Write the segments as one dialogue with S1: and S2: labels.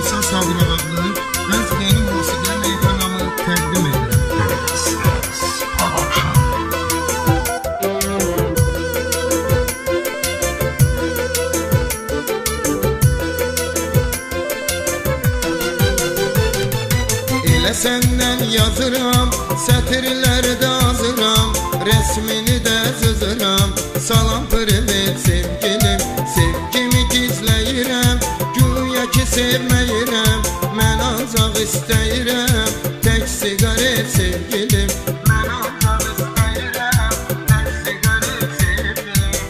S1: Musa Sabri adlı öz yeni musiqi meydanamı təqdim edirəm. Elə səndən yazıram, sətirlərdə azıram, resmini də cızıram. Salam privet sevgilim, sevgimi gizləyirəm, güya ki sevməyirəm, mən ancaq istəyirəm, tək siqaret sevgilim, mən ancaq istəyirəm, tək siqaret sevgilim.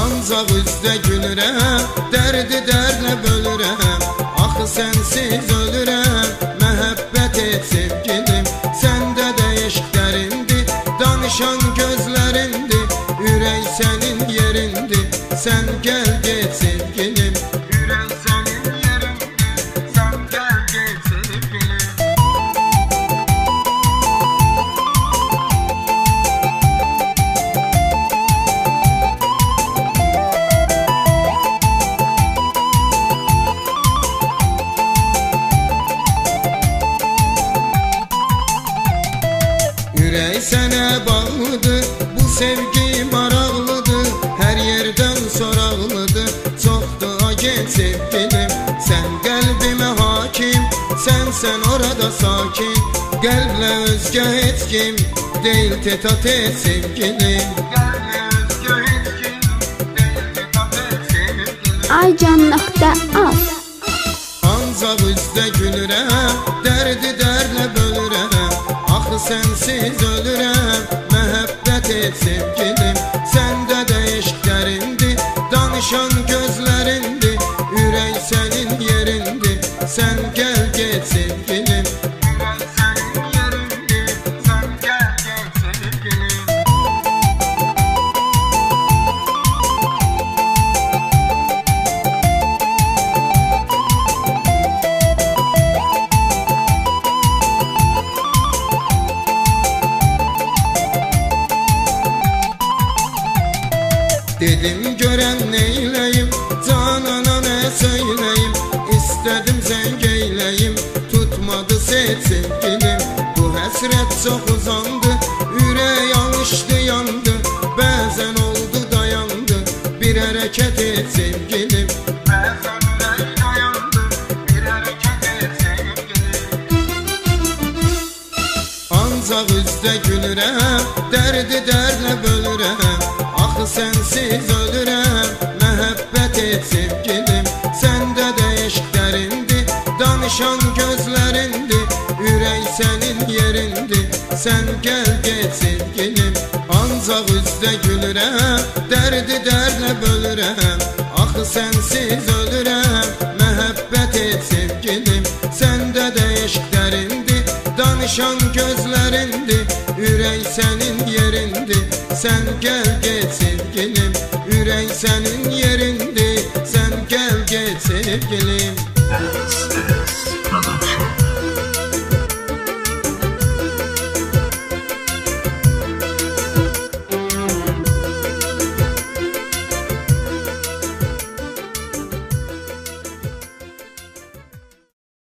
S1: Ancaq üzdə gülürəm, dərdi dərdlə bölürəm, axı sənsiz ölürəm, məhəbbət et sevgilim, səndə də eşq dərindir, danışan gözlərindir, ürək sənin yerindir, sən gəl get sevgilim, ürək sənin yerindir, sən gəl get sevgilim. Ürək sənə bağlıdır, bu sevgi maraqlıdır, hər yerdən soraqlıdır, çoxdur agent sevgilim, sən qəlbimə hakim, sənsən orada sakin, qəlblə özgə heç kim deyil tet-a-tet sevgilim, qəlblə özgə heç kim deyil tet-a-tet sevgilim.
S2: Aycan.az
S1: Ancaq üzdə gülürəm, dərdi dərdlə bölürəm, axı sənsiz ölürəm, məhəbbət et sevgilim, səndə də eşq dərindir, danışan gözlərindir, ürək sənin yerindir, sən gəl get sevgilim, ürək sənin yerindir, sən gəl get sevgilim. Dedim görən neyləyim, canana nə söyləyim, istədim zəng eyləyim, tutmadı set sevgilim, bu həsrət çox uzandı, ürək alışdı yandı, bəzən oldu dayandı, bir hərəkət et sevgilim, bəzən ürək dayandı, bir hərəkət et sevgilim. Ancaq üzdə gülürəm, dərdi dərdlə bölürəm, axı sənsiz ölürəm, məhəbbət et sevgilim, səndə də eşq dərindir, danışan gözlərindir, ürək sənin yerindir, sən gəl get sevgilim, ancaq üzdə gülürəm, dərdi dərdlə bölürəm, axı sənsiz ölürəm, məhəbbət et sevgilim, səndə də eşq dərindir, danışan gözlərindir, ürək sənin yerindir, sən gəl get sevgilim, ürək sənin yerindir, sən gəl get sevgilim.